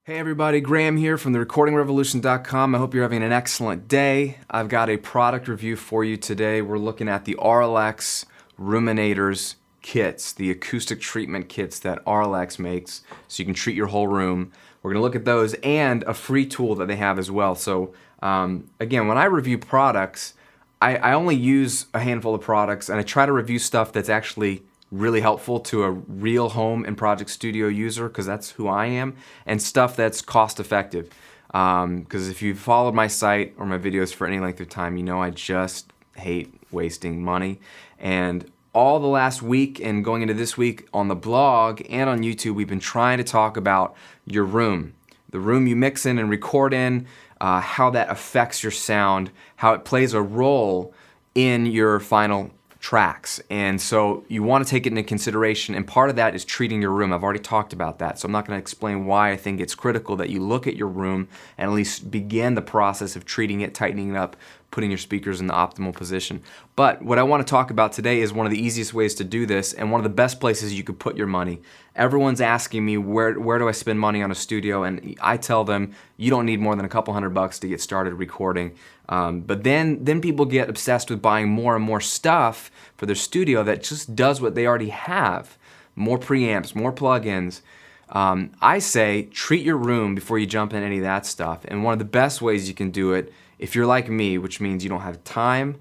Hey everybody, Graham here from therecordingrevolution.com. I hope you're having an excellent day. I've got a product review for you today. We're looking at the Auralex Roominators kits, the acoustic treatment kits that Auralex makes so you can treat your whole room. We're going to look at those and a free tool that they have as well. So again, when I review products, I only use a handful of products and I try to review stuff that's actually really helpful to a real home and project studio user, because that's who I am, and stuff that's cost effective. Because if you've followed my site or my videos for any length of time, you know I just hate wasting money. And all the last week and going into this week on the blog and on YouTube, we've been trying to talk about your room, the room you mix in and record in, how that affects your sound, how it plays a role in your final tracks. And so you want to take it into consideration, and part of that is treating your room. I've already talked about that, so I'm not going to explain why I think it's critical that you look at your room and at least begin the process of treating it, tightening it up, putting your speakers in the optimal position. But what I want to talk about today is one of the easiest ways to do this and one of the best places you could put your money. Everyone's asking me where do I spend money on a studio, and I tell them you don't need more than a couple $100 to get started recording. But then people get obsessed with buying more and more stuff for their studio that just does what they already have. More preamps, more plugins. I say treat your room before you jump in any of that stuff. And one of the best ways you can do it, if you're like me, which means you don't have time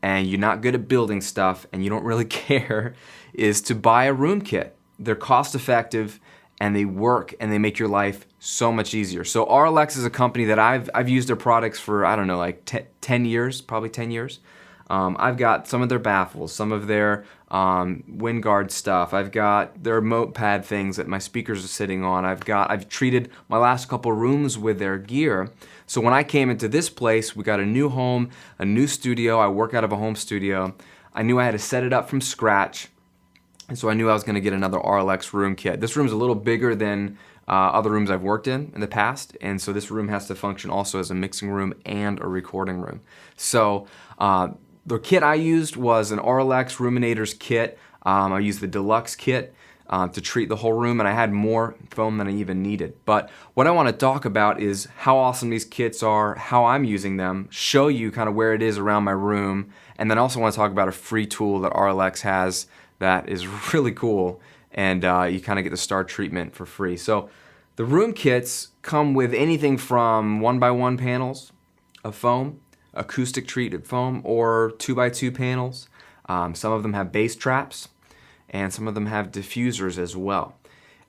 and you're not good at building stuff and you don't really care, is to buy a room kit. They're cost effective and they work and they make your life so much easier. So Auralex is a company that I've used their products for, I don't know, like 10 years, probably 10 years. I've got some of their baffles, some of their wind guard stuff. I've got their remote pad things that my speakers are sitting on. I've treated my last couple rooms with their gear. So when I came into this place, we got a new home, a new studio. I work out of a home studio. I knew I had to set it up from scratch. And so I knew I was going to get another Auralex room kit. This room's a little bigger than other rooms I've worked in the past, and so this room has to function also as a mixing room and a recording room. So the kit I used was an Auralex Roominators kit. I used the deluxe kit to treat the whole room, and I had more foam than I even needed. But what I want to talk about is how awesome these kits are, how I'm using them, show you kind of where it is around my room, and then also want to talk about a free tool that Auralex has that is really cool, and you kind of get the star treatment for free. So the room kits come with anything from 1x1 panels of foam, acoustic treated foam, or 2x2 panels. Some of them have bass traps, and some of them have diffusers as well.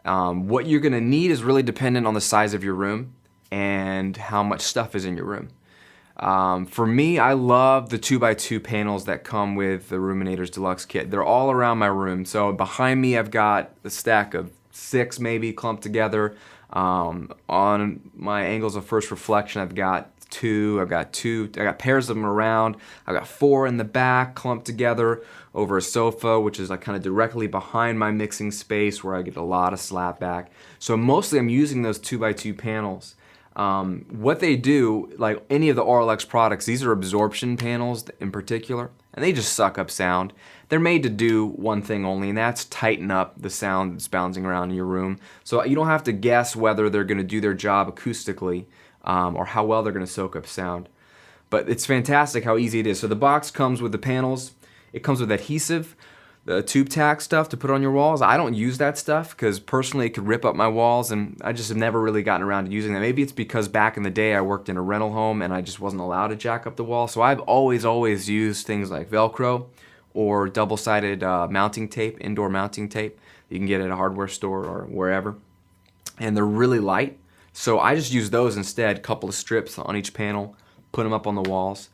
What you're going to need is really dependent on the size of your room and how much stuff is in your room. For me, I love the 2x2 panels that come with the Roominators Deluxe kit. They're all around my room. So behind me, I've got a stack of 6 maybe clumped together. On my angles of first reflection, I've got 2. I got pairs of them around. I've got 4 in the back clumped together over a sofa, which is like kind of directly behind my mixing space where I get a lot of slap back. So mostly I'm using those 2x2 panels. What they do, like any of the Auralex products, these are absorption panels in particular, and they just suck up sound. They're made to do one thing only, and that's tighten up the sound that's bouncing around in your room. So you don't have to guess whether they're going to do their job acoustically or how well they're going to soak up sound. But it's fantastic how easy it is. So the box comes with the panels. It comes with adhesive, the tube tack stuff to put on your walls. I don't use that stuff because personally it could rip up my walls, and I just have never really gotten around to using that. Maybe it's because back in the day I worked in a rental home and I just wasn't allowed to jack up the wall. So I've always used things like Velcro or double-sided mounting tape, indoor mounting tape you can get at a hardware store or wherever. And they're really light. So I just use those instead, a couple of strips on each panel, put them up on the walls.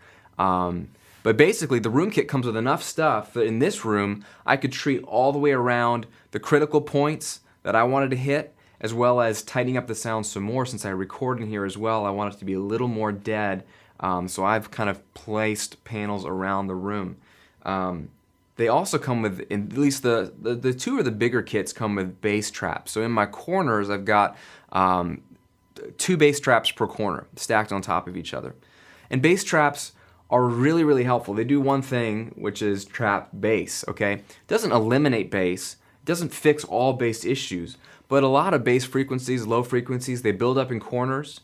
But basically, the room kit comes with enough stuff that in this room, I could treat all the way around the critical points that I wanted to hit, as well as tightening up the sound some more. Since I record in here as well, I want it to be a little more dead. So I've kind of placed panels around the room. They also come with, at least the 2 of the bigger kits come with bass traps. So in my corners, I've got 2 bass traps per corner, stacked on top of each other. And bass traps are really, really helpful. They do one thing, which is trap bass, okay? It doesn't eliminate bass, it doesn't fix all bass issues, but a lot of bass frequencies, low frequencies, they build up in corners,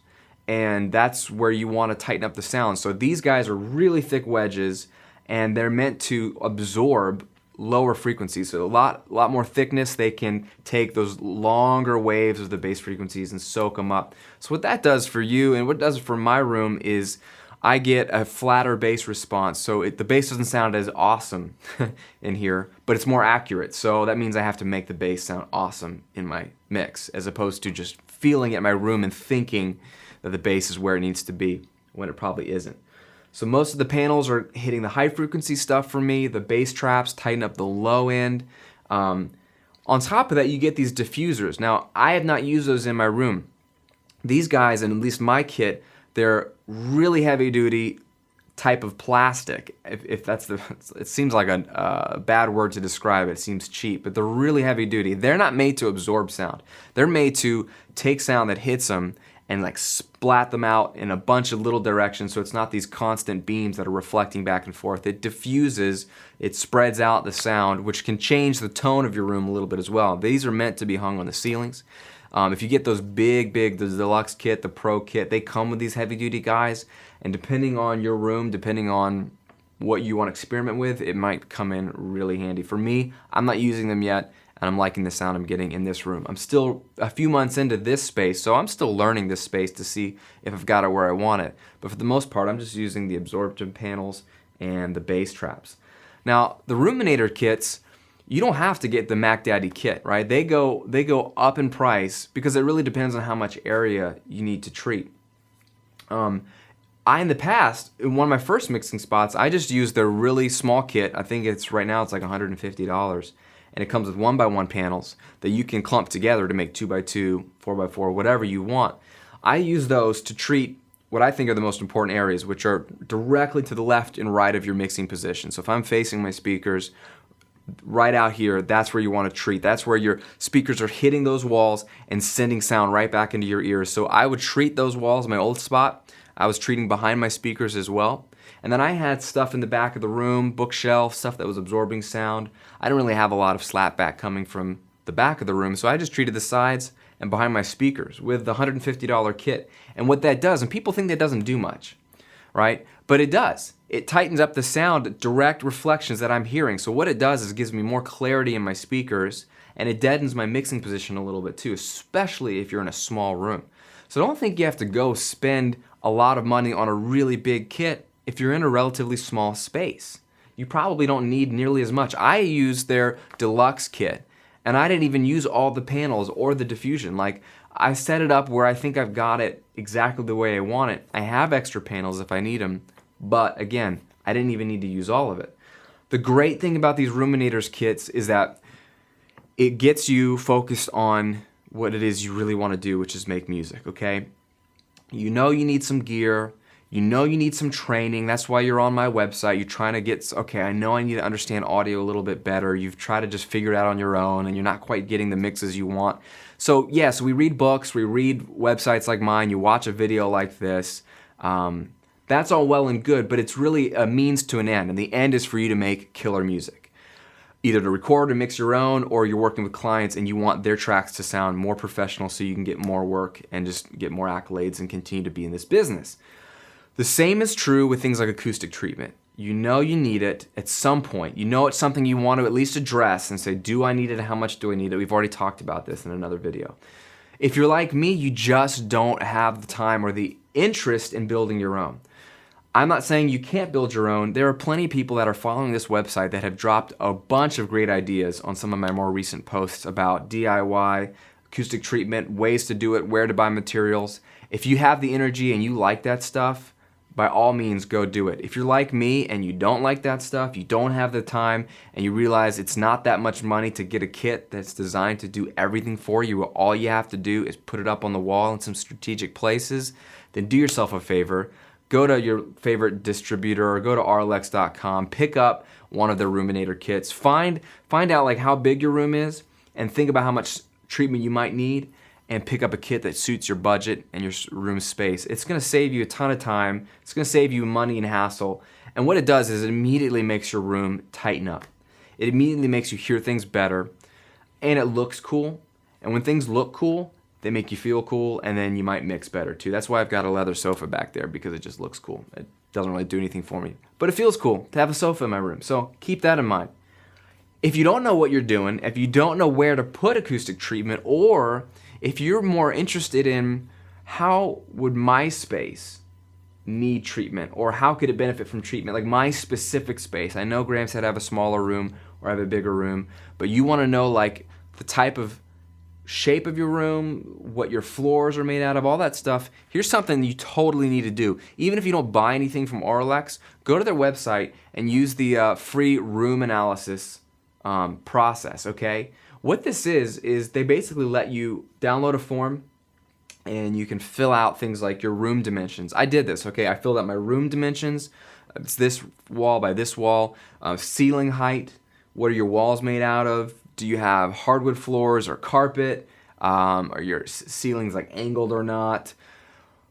and that's where you want to tighten up the sound. So these guys are really thick wedges, and they're meant to absorb lower frequencies. So a lot more thickness. They can take those longer waves of the bass frequencies and soak them up. So what that does for you, and what it does for my room, is I get a flatter bass response. So the bass doesn't sound as awesome in here, but it's more accurate. So that means I have to make the bass sound awesome in my mix, as opposed to just feeling it in my room and thinking that the bass is where it needs to be when it probably isn't. So most of the panels are hitting the high frequency stuff for me. The bass traps tighten up the low end. On top of that, you get these diffusers. Now, I have not used those in my room. These guys, and at least my kit, they're really heavy duty type of plastic. If that's it seems like a bad word to describe it. It seems cheap, but they're really heavy duty. They're not made to absorb sound. They're made to take sound that hits them and like splat them out in a bunch of little directions, so it's not these constant beams that are reflecting back and forth. It diffuses, it spreads out the sound, which can change the tone of your room a little bit as well. These are meant to be hung on the ceilings. If you get those the deluxe kit, the pro kit, they come with these heavy duty guys, and depending on your room, depending on what you want to experiment with, it might come in really handy. For me, I'm not using them yet, and I'm liking the sound I'm getting in this room. I'm still a few months into this space, so I'm still learning this space to see if I've got it where I want it. But for the most part, I'm just using the absorption panels and the bass traps. Now, the Roominator kits, you don't have to get the Mac Daddy kit, right? They go up in price because it really depends on how much area you need to treat. In the past, in one of my first mixing spots, I just used their really small kit. I think right now it's like $150. And it comes with 1x1 panels that you can clump together to make 2x2, 4x4, whatever you want. I use those to treat what I think are the most important areas, which are directly to the left and right of your mixing position. So if I'm facing my speakers right out here, that's where you want to treat. That's where your speakers are hitting those walls and sending sound right back into your ears. So I would treat those walls. My old spot, I was treating behind my speakers as well. And then I had stuff in the back of the room, bookshelf, stuff that was absorbing sound. I didn't really have a lot of slapback coming from the back of the room, so I just treated the sides and behind my speakers with the $150 kit. And what that does, and people think that doesn't do much, right? But it does. It tightens up the sound, direct reflections that I'm hearing. So what it does is it gives me more clarity in my speakers, and it deadens my mixing position a little bit too, especially if you're in a small room. So don't think you have to go spend a lot of money on a really big kit if you're in a relatively small space. You probably don't need nearly as much. I used their deluxe kit, and I didn't even use all the panels or the diffusion. Like, I set it up where I think I've got it exactly the way I want it. I have extra panels if I need them, but again, I didn't even need to use all of it. The great thing about these Roominators kits is that it gets you focused on what it is you really want to do, which is make music, okay? You know you need some gear. You know you need some training. That's why you're on my website. You're trying to get, okay, I know I need to understand audio a little bit better. You've tried to just figure it out on your own, and you're not quite getting the mixes you want. So yes, we read books, we read websites like mine, you watch a video like this. That's all well and good, but it's really a means to an end, and the end is for you to make killer music. Either to record and mix your own, or you're working with clients and you want their tracks to sound more professional so you can get more work and just get more accolades and continue to be in this business. The same is true with things like acoustic treatment. You know you need it at some point. You know it's something you want to at least address and say, do I need it? How much do I need it? We've already talked about this in another video. If you're like me, you just don't have the time or the interest in building your own. I'm not saying you can't build your own. There are plenty of people that are following this website that have dropped a bunch of great ideas on some of my more recent posts about DIY, acoustic treatment, ways to do it, where to buy materials. If you have the energy and you like that stuff, by all means, go do it. If you're like me and you don't like that stuff, you don't have the time, and you realize it's not that much money to get a kit that's designed to do everything for you, all you have to do is put it up on the wall in some strategic places, then do yourself a favor. Go to your favorite distributor or go to Auralex.com, pick up one of their Roominator kits, find out like how big your room is, and think about how much treatment you might need, and pick up a kit that suits your budget and your room space. It's gonna save you a ton of time. It's gonna save you money and hassle. And what it does is it immediately makes your room tighten up. It immediately makes you hear things better, and it looks cool. And when things look cool, they make you feel cool, and then you might mix better too. That's why I've got a leather sofa back there, because it just looks cool. It doesn't really do anything for me, but it feels cool to have a sofa in my room. So keep that in mind. If you don't know what you're doing, if you don't know where to put acoustic treatment, or if you're more interested in how would my space need treatment, or how could it benefit from treatment, like my specific space. I know Graham said I have a smaller room or I have a bigger room, but you want to know like the type of shape of your room, what your floors are made out of, all that stuff. Here's something you totally need to do. Even if you don't buy anything from Auralex, go to their website and use the free room analysis process, okay? What this is they basically let you download a form and you can fill out things like your room dimensions. I did this, okay? I filled out my room dimensions. It's this wall by this wall. Ceiling height. What are your walls made out of? Do you have hardwood floors or carpet? Are your ceilings like angled or not?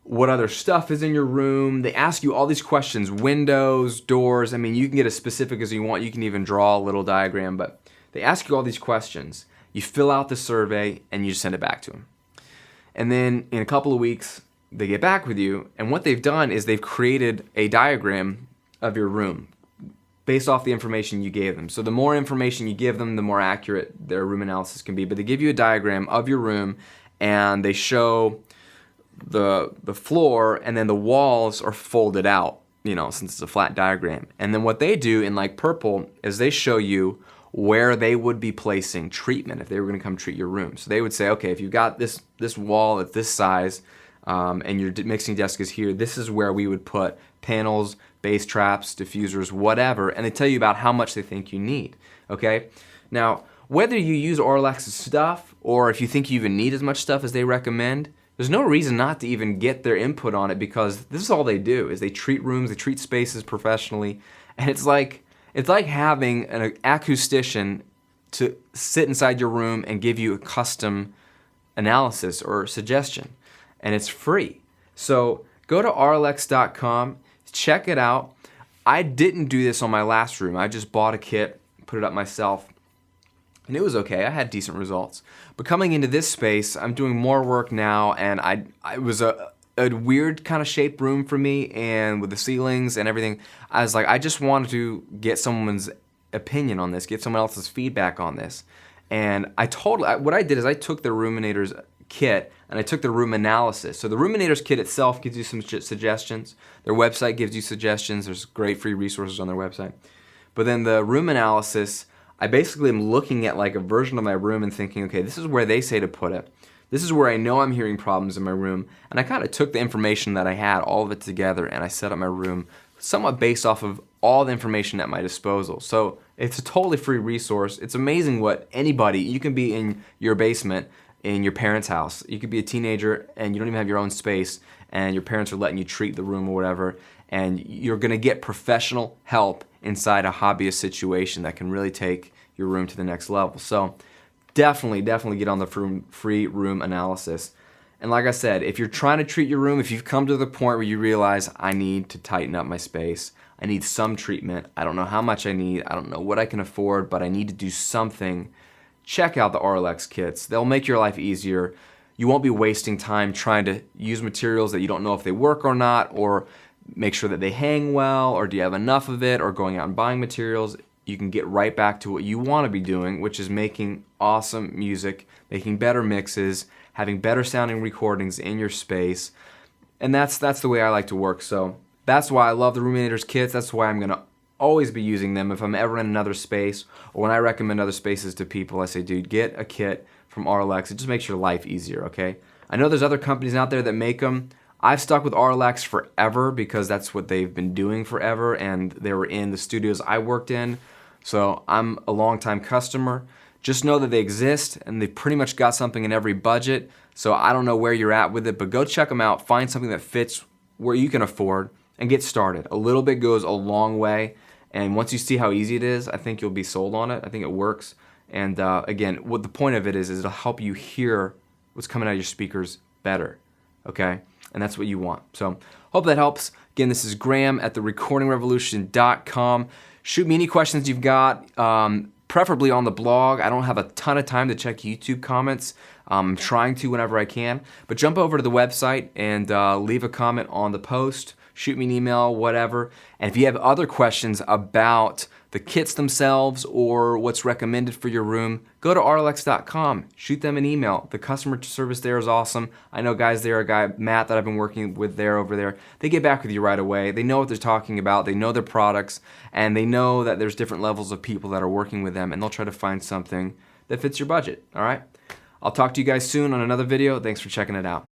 What other stuff is in your room? They ask you all these questions. Windows, doors. I mean, you can get as specific as you want. You can even draw a little diagram, but they ask you all these questions. You fill out the survey and you just send it back to them. And then in a couple of weeks, they get back with you. And what they've done is they've created a diagram of your room based off the information you gave them. So the more information you give them, the more accurate their room analysis can be. But they give you a diagram of your room, and they show the floor, and then the walls are folded out, you know, since it's a flat diagram. And then what they do in like purple is they show you where they would be placing treatment if they were going to come treat your room. So they would say, okay, if you've got this wall at this size, and your mixing desk is here, this is where we would put panels, bass traps, diffusers, whatever, and they tell you about how much they think you need, okay? Now, whether you use Auralex's stuff, or if you think you even need as much stuff as they recommend, there's no reason not to even get their input on it, because this is all they do, is they treat rooms, they treat spaces professionally, and it's like having an acoustician to sit inside your room and give you a custom analysis or suggestion, and it's free. So go to auralex.com, check it out. I didn't do this on my last room. I just bought a kit, put it up myself, and it was okay. I had decent results. But coming into this space, I'm doing more work now, and it was a weird kind of shaped room for me, and with the ceilings and everything, I was like, I just wanted to get someone's opinion on this, get someone else's feedback on this. And what I did is I took the Roominators kit and I took the room analysis. So the Roominators kit itself gives you some suggestions. Their website gives you suggestions. There's great free resources on their website. But then the room analysis, I basically am looking at like a version of my room and thinking, okay, this is where they say to put it. This is where I know I'm hearing problems in my room, and I kind of took the information that I had, all of it together, and I set up my room somewhat based off of all the information at my disposal. So it's a totally free resource. It's amazing what anybody, you can be in your basement, in your parents' house. You could be a teenager and you don't even have your own space, and your parents are letting you treat the room or whatever, and you're gonna get professional help inside a hobbyist situation that can really take your room to the next level. So definitely get on the free room analysis. And like I said, if you're trying to treat your room, if you've come to the point where you realize I need to tighten up my space, I need some treatment, I don't know how much I need, I don't know what I can afford, but I need to do something, check out the Auralex kits. They'll make your life easier. You won't be wasting time trying to use materials that you don't know if they work or not, or make sure that they hang well, or do you have enough of it, or going out and buying materials. You can get right back to what you want to be doing, which is making awesome music, making better mixes, having better sounding recordings in your space. And that's the way I like to work. So that's why I love the Roominators kits. That's why I'm going to always be using them if I'm ever in another space, or when I recommend other spaces to people, I say, dude, get a kit from Auralex. It just makes your life easier, okay? I know there's other companies out there that make them. I've stuck with Auralex forever because that's what they've been doing forever, and they were in the studios I worked in. So I'm a longtime customer. Just know that they exist, and they've pretty much got something in every budget. So I don't know where you're at with it, but go check them out. Find something that fits where you can afford and get started. A little bit goes a long way, and once you see how easy it is, I think you'll be sold on it. I think it works. And again, what the point of it is it'll help you hear what's coming out of your speakers better, okay? And that's what you want. So hope that helps. Again, this is Graham at therecordingrevolution.com. Shoot me any questions you've got. preferably on the blog. I don't have a ton of time to check YouTube comments. I'm trying to whenever I can, but jump over to the website and leave a comment on the post, shoot me an email, whatever. And if you have other questions about the kits themselves or what's recommended for your room, go to Auralex.com, shoot them an email. The customer service there is awesome. I know guys there, Matt, that I've been working with over there, they get back with you right away. They know what they're talking about, they know their products, and they know that there's different levels of people that are working with them, and they'll try to find something that fits your budget, all right? I'll talk to you guys soon on another video. Thanks for checking it out.